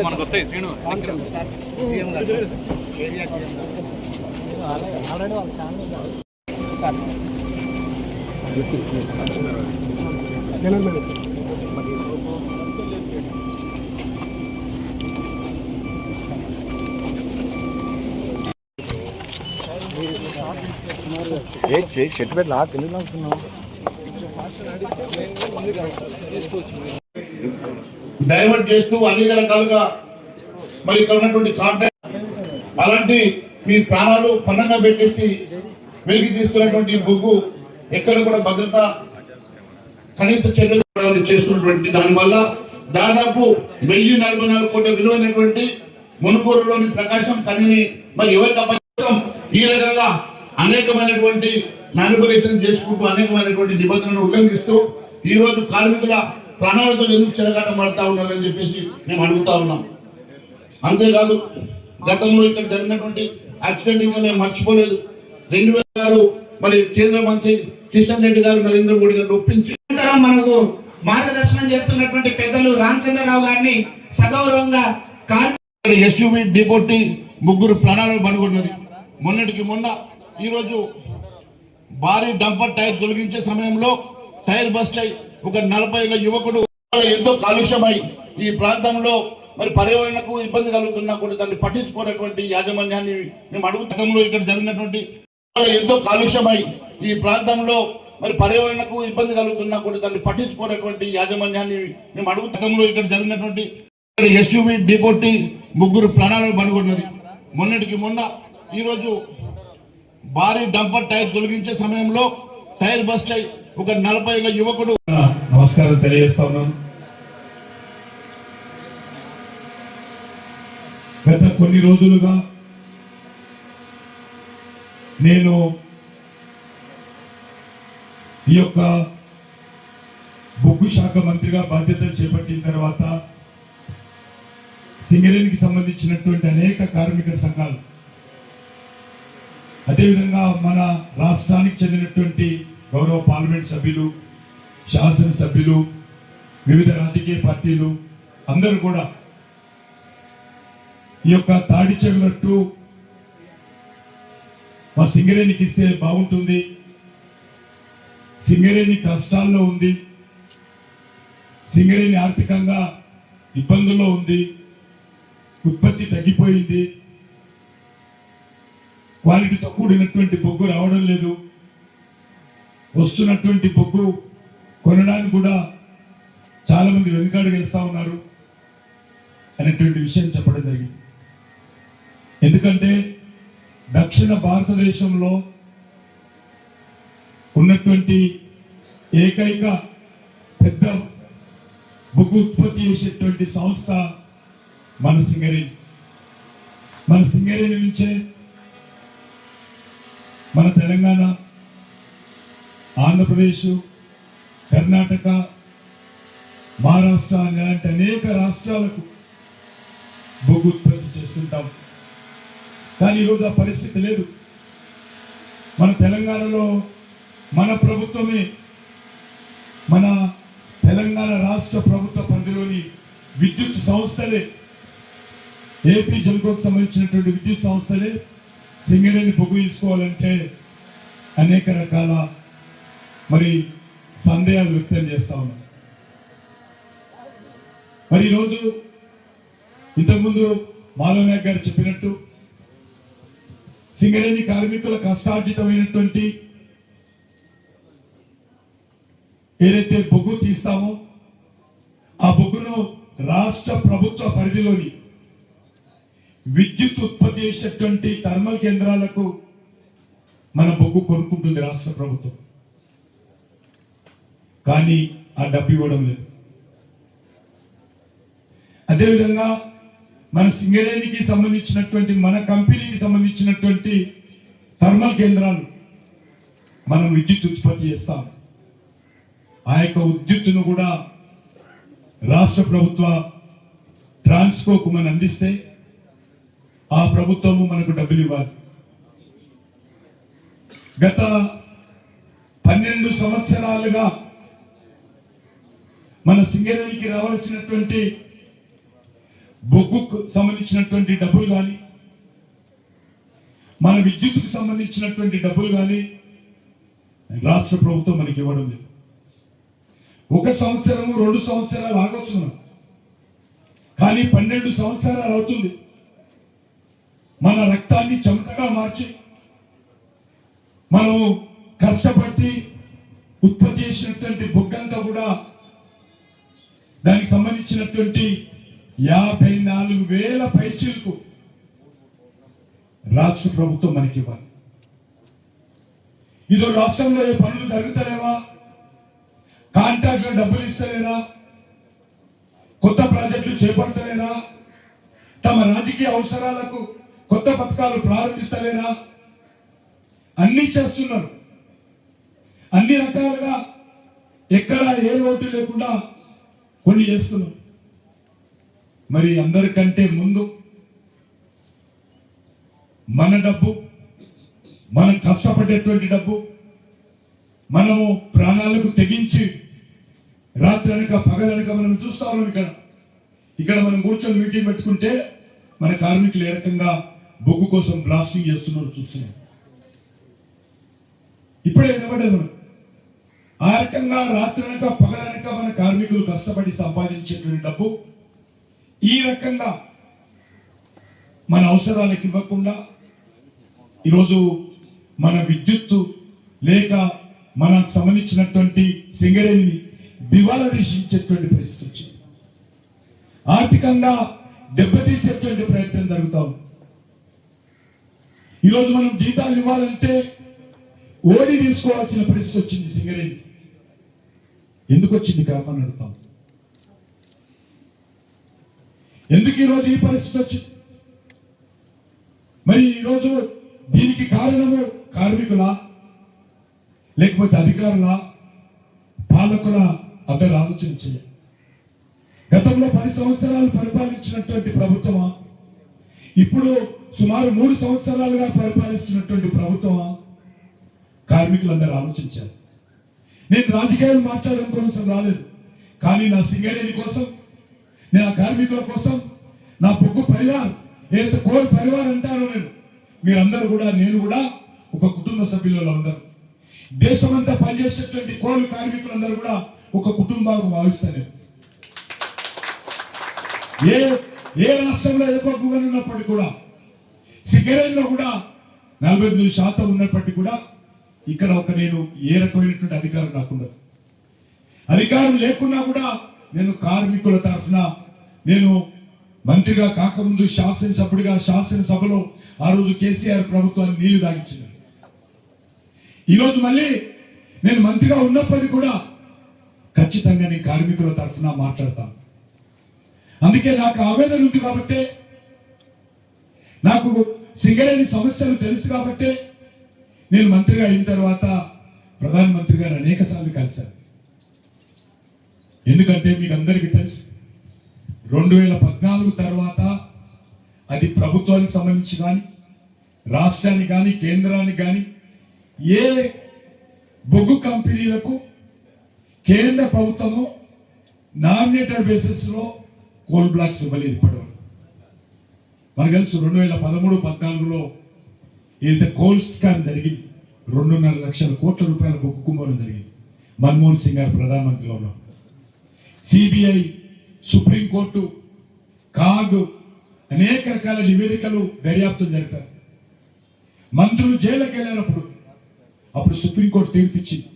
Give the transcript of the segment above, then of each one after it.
మనకు వస్తాయి శ్రీను ఆల్రెడీ వాళ్ళ ఛానల్ సార్ షెట్ పెట్టి లాక్ ఎందుకు లాగుతున్నావు? డైవర్ట్ చేస్తూ అన్ని రకాలుగా మరి ఇక్కడ ఉన్నటువంటి కాంట్రాక్ట్ అలాంటి మీ ప్రాణాలు పన్నంగా పెట్టేసి వెలికి తీసుకున్నటువంటి బొగ్గు ఎక్కడ కూడా భద్రత కనీస చర్యలు చేస్తున్నటువంటి దానివల్ల దాదాపు 1044 కోట్ల విలువైనటువంటి మునుగోరులోని ప్రకాశం కనిని మరి ఎవరికి అప్పగించడం ఈ రకంగా అనేకమైనటువంటి మ్యానిపులేషన్ చేసుకుంటూ అనేకమైనటువంటి నిబంధనలు ఉల్లంఘిస్తూ ఈ రోజు కార్మికుల ప్రాణాలతో ఎందుకు చెరగాటం పడతా ఉన్నారని చెప్పేసి మేము అడుగుతా ఉన్నాం. అంతేకాదు గతంలో ఇక్కడ జరిగినటువంటి యాక్సిడెంట్ ఇంకా మేము మర్చిపోలేదు. 2006 మరి కేంద్ర మంత్రి కిషన్ రెడ్డి గారు నరేంద్ర మోడీ గారు ఒప్పించి మనకు మార్గదర్శనం చేస్తున్నటువంటి పెద్దలు రామచంద్రరావు గారిని సగౌరవంగా ఎస్యూవి ఢీకొట్టి 3 ప్రాణాలను పనుకున్నది. మొన్నటికి మొన్న ఈరోజు భారీ డంపర్ టైర్ తొలగించే సమయంలో టైర్ బస్ట్ అయి ఒక 40 ఏళ్ల యువకుడు ఎంతో కాలుష్యమై ఈ ప్రాంతంలో మరి పర్యావరణకు ఇబ్బంది కలుగుతున్నా కూడా దాన్ని పట్టించుకున్నటువంటి యాజమాన్యాన్ని మేము అడుగుతంలో ఇక్కడ జరిగినటువంటి ఎంతో కాలుష్యమై ఈ ప్రాంతంలో మరి పర్యావరణకు ఇబ్బంది కలుగుతున్నా కూడా దాన్ని పట్టించుకున్నటువంటి యాజమాన్యాన్ని మేము అడుగుతంలో ఇక్కడ జరిగినటువంటి ఎస్యూవి ఢీకొట్టి 3 ప్రాణాలను పనుకున్నది. మొన్నటికి మొన్న ఈరోజు భారీ డంపర్ టైర్ తొలగించే సమయంలో టైర్ బస్ట్ అయి ఒక 40 ఏళ్ల యువకుడు. నమస్కారం తెలియజేస్తా ఉన్నాను. గత కొన్ని రోజులుగా నేను ఈ యొక్క బొగ్గు శాఖ మంత్రిగా బాధ్యతలు చేపట్టిన తర్వాత సింగరేణికి సంబంధించినటువంటి అనేక కార్మిక సంఘాలు, అదేవిధంగా మన రాష్ట్రానికి చెందినటువంటి గౌరవ పార్లమెంట్ సభ్యులు, శాసనసభ్యులు, వివిధ రాజకీయ పార్టీలు అందరూ కూడా ఈ యొక్క తాడి చెవినట్టు మా సింగరేణికి ఇస్తే బాగుంటుంది, సింగరేణి కష్టాల్లో ఉంది, సింగరేణి ఆర్థికంగా ఇబ్బందుల్లో ఉంది, ఉత్పత్తి తగ్గిపోయింది, క్వాలిటీతో కూడినటువంటి బొగ్గు రావడం లేదు, వస్తున్నటువంటి బొగ్గు కొనడానికి కూడా చాలా మంది వెనుకాడుగా వేస్తా ఉన్నారు అనేటువంటి విషయం చెప్పడం జరిగింది. ఎందుకంటే దక్షిణ భారతదేశంలో ఉన్నటువంటి ఏకైక పెద్ద బొగ్గు ఉత్పత్తి చేసేటువంటి సంస్థ మన సింగరేణి. మన సింగరేణి నుంచే మన తెలంగాణ, ఆంధ్రప్రదేశ్, కర్ణాటక, మహారాష్ట్ర ఇలాంటి అనేక రాష్ట్రాలకు బొగ్గు ఉత్పత్తి చేస్తుంటాం. కానీ ఈరోజు ఆ పరిస్థితి లేదు. మన తెలంగాణలో మన ప్రభుత్వమే, మన తెలంగాణ రాష్ట్ర ప్రభుత్వ పరిధిలోని విద్యుత్ సంస్థలే, ఏపీ జెన్కోకు సంబంధించినటువంటి విద్యుత్ సంస్థలే సింగరేణి బొగ్గు తీసుకోవాలంటే అనేక రకాల మరి సందేహాలు వ్యక్తం చేస్తా ఉన్నాం. మరి ఈరోజు ఇంతకుముందు మాధవ్ నాయక్ గారు చెప్పినట్టు సింగరేణి కార్మికుల కష్టార్జితమైనటువంటి ఏదైతే బొగ్గు తీస్తామో ఆ బొగ్గును రాష్ట్ర ప్రభుత్వ పరిధిలోని విద్యుత్ ఉత్పత్తి చేసేటువంటి థర్మల్ కేంద్రాలకు మన బొగ్గు కొనుక్కుంటుంది రాష్ట్ర ప్రభుత్వం. కానీ ఆ డబ్బు ఇవ్వడం లేదు. అదేవిధంగా మన సింగరేణికి సంబంధించినటువంటి, మన కంపెనీకి సంబంధించినటువంటి థర్మల్ కేంద్రాలు మనం విద్యుత్ ఉత్పత్తి చేస్తాం. ఆ యొక్క విద్యుత్తును కూడా రాష్ట్ర ప్రభుత్వ ట్రాన్స్కోకు మనం అందిస్తే ఆ ప్రభుత్వము మనకు డబ్బులు ఇవ్వాలి. గత 12 సంవత్సరాలుగా మన సింగరేణికి రావాల్సినటువంటి బొగ్గుకు సంబంధించినటువంటి డబ్బులు కానీ, మన విద్యుత్తుకు సంబంధించినటువంటి డబ్బులు కానీ రాష్ట్ర ప్రభుత్వం మనకి ఇవ్వడం లేదు. 1 సంవత్సరము 2 సంవత్సరాలు ఆగొచ్చు మనం, కానీ 12 సంవత్సరాలు అవుతుంది. మన రక్తాన్ని చెమటగా మార్చి మనము కష్టపడి ఉత్పత్తి చేసినటువంటి బొగ్గంతా కూడా దానికి సంబంధించినటువంటి 54,000 పైచీలకు రాష్ట్ర ప్రభుత్వం మనకి ఇవ్వాలి. ఇదో రాష్ట్రంలో ఏ పనులు జరుగుతారేవా, కాంట్రాక్ట్లో డబ్బులు ఇస్తలేరా, కొత్త ప్రాజెక్టులు చేపడతలేరా, తమ రాజకీయ అవసరాలకు కొత్త పథకాలు ప్రారంభిస్తలేరా, అన్ని చేస్తున్నారు. అన్ని రకాలుగా ఎక్కడ ఏ లోటు లేకుండా కొన్ని చేస్తున్నారు. మరి అందరికంటే ముందు మన డబ్బు, మనం కష్టపడేటువంటి డబ్బు, మనము ప్రాణాలకు తెగించి రాత్రి అనక పగలనక మనం చూస్తా ఉన్నాం. ఇక్కడ మనం కూర్చొని మీటింగ్ పెట్టుకుంటే మన కార్మికులు ఏ రకంగా బొగ్గు కోసం బ్లాస్టింగ్ చేస్తున్నారు చూస్తున్నాం. ఇప్పుడే వినబడేది మనం. ఆ రకంగా రాత్రి అనక పగలనక మన కార్మికులు కష్టపడి సంపాదించేటువంటి డబ్బు ఈ రకంగా మన అవసరాలకు ఇవ్వకుండా ఈరోజు మన విద్యుత్తు లేక మనకు సంబంధించినటువంటి సింగరేణిని దివాలా తీసేటువంటి పరిస్థితి వచ్చింది. ఆర్థికంగా దెబ్బతీసేటువంటి ప్రయత్నం జరుగుతా ఉంది. ఈరోజు మనం జీతాలు ఇవ్వాలంటే ఓడి తీసుకోవాల్సిన పరిస్థితి వచ్చింది సింగరేణి. ఎందుకు వచ్చింది కారణం అడుగుతాం. ఎందుకు ఈరోజు ఈ పరిస్థితి వచ్చింది? మరి ఈరోజు దీనికి కారణము కార్మికులా, లేకపోతే అధికారులా, పాలకుల అతను ఆలోచన చేయాలి. గతంలో 10 సంవత్సరాలు పరిపాలించినటువంటి ప్రభుత్వమా, ఇప్పుడు సుమారు 3 సంవత్సరాలుగా పరిపాలిస్తున్నటువంటి ప్రభుత్వమా? కార్మికులందరూ ఆలోచించారు. నేను రాజకీయాలు మాట్లాడడం కోసం రాలేదు, కానీ నా సింగరేణి కోసం, నా కార్మికుల కోసం, నా బొగ్గు పరివారం ఏదైతే కోల్ పరివారం అంటారో మీరందరూ కూడా, నేను కూడా ఒక కుటుంబ సభ్యులలో అందరూ, దేశమంతా పనిచేసేటువంటి కోల్ కార్మికులందరూ కూడా ఒక కుటుంబాన్ని భావిస్తాను. ఏ రాష్ట్రంలో ఏ బొగ్గు ఉన్నప్పటికీ కూడా, సింగరేణిలో కూడా 49% ఉన్నప్పటికీ కూడా ఇక్కడ నేను ఏ రకమైనటువంటి అధికారం నాకుండదు. అధికారం లేకున్నా కూడా నేను కార్మికుల తరఫున, నేను మంత్రిగా కాకముందు శాసనసభ్యుడిగా శాసనసభలో ఆ రోజు కేసీఆర్ ప్రభుత్వాన్ని నీళ్లు తాగించింది. ఈరోజు మళ్ళీ నేను మంత్రిగా ఉన్నప్పటికీ కూడా ఖచ్చితంగా నేను కార్మికుల తరఫున మాట్లాడతాను. అందుకే నాకు ఆవేదన ఉంది కాబట్టి, నాకు సింగరేణి సమస్యలు తెలుసు కాబట్టి నేను మంత్రిగా అయిన తర్వాత ప్రధానమంత్రి గారు అనేక సార్లు కలిశాను. ఎందుకంటే మీకు అందరికీ తెలుసు, 2014 తర్వాత అది ప్రభుత్వానికి సంబంధించి కానీ, రాష్ట్రానికి కానీ, కేంద్రానికి కానీ ఏ బొగ్గు కంపెనీలకు కేంద్ర ప్రభుత్వము నామినేటెడ్ బేసిస్ లో కోల్ బ్లాక్స్ ఇవ్వలేదు ఇప్పటివరకు. మనకు తెలుసు 2013-14లో ఏదైతే కోల్ స్కామ్ జరిగింది, 2.5 లక్షల కోట్ల రూపాయల బొగ్గు కుంభకోణం జరిగింది. మన్మోహన్ సింగ్ గారు ప్రధానమంత్రిగా ఉన్నారు. సిబిఐ, సుప్రీంకోర్టు, కాగ్ అనేక రకాల నివేదికలు, దర్యాప్తులు జరిపారు. మంత్రులు జైలుకి వెళ్ళినప్పుడు అప్పుడు సుప్రీంకోర్టు తీర్పిచ్చింది.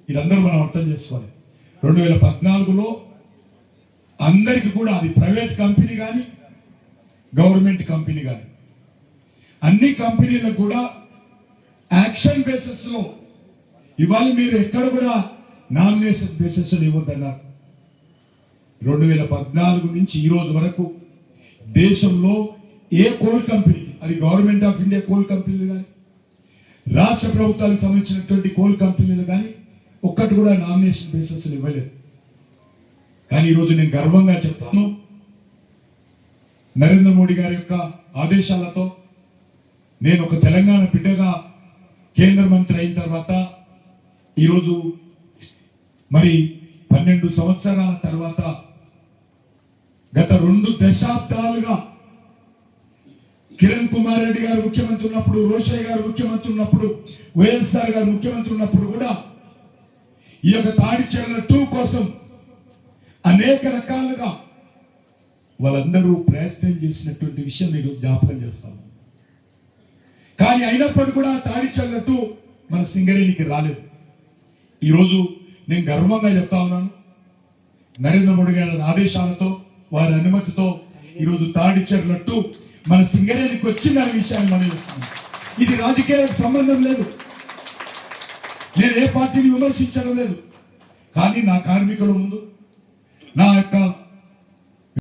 ఇదందరూ మనం అర్థం చేసుకోవాలి. 2014లో అందరికి కూడా, అది ప్రైవేట్ కంపెనీ కానీ గవర్నమెంట్ కంపెనీ కానీ, అన్ని కంపెనీలకు కూడా యాక్షన్ బేసిస్ లో ఇవాళ మీరు ఎక్కడ కూడా నామినేషన్ బేసిస్ లో ఇవ్వద్దన్నారు. 2014 నుంచి ఈ రోజు వరకు దేశంలో ఏ కోల్ కంపెనీ, అది గవర్నమెంట్ ఆఫ్ ఇండియా కోల్ కంపెనీలు కానీ, రాష్ట్ర ప్రభుత్వానికి సంబంధించినటువంటి కోల్ కంపెనీలు కానీ ఒక్కటి కూడా నామినేషన్ బేసిస్ ఇవ్వలేదు. కానీ ఈరోజు నేను గర్వంగా చెప్తాను, నరేంద్ర మోడీ గారి యొక్క ఆదేశాలతో నేను ఒక తెలంగాణ బిడ్డగా కేంద్ర మంత్రి అయిన తర్వాత ఈరోజు మరి 12 సంవత్సరాల తర్వాత గత 2 దశాబ్దాలుగా కిరణ్ కుమార్ రెడ్డి గారు ముఖ్యమంత్రి ఉన్నప్పుడు, రోషయ్య గారు ముఖ్యమంత్రి ఉన్నప్పుడు, వైఎస్ఆర్ గారు ముఖ్యమంత్రి ఉన్నప్పుడు కూడా ఈ యొక్క తాడిచెర్ల 2 కోసం అనేక రకాలుగా వాళ్ళందరూ ప్రయత్నం చేసినటువంటి విషయం మీకు జ్ఞాపకం చేస్తాను. కానీ అయినప్పటికీ కూడా తాడిచెర్ల 2 మన సింగరేణికి రాలేదు. ఈరోజు నేను గర్వంగా చెప్తా ఉన్నాను, నరేంద్ర మోడీ గారి ఆదేశాలతో, వారి అనుమతితో ఈరోజు తాడిచెర్ల 2 మన సింగరేణికి వచ్చిందనే విషయాన్ని మనం చెప్తాను. ఇది రాజకీయాలకు సంబంధం లేదు, నేను ఏ పార్టీని విమర్శించడం లేదు. కానీ నా కార్మికుల ముందు, నా యొక్క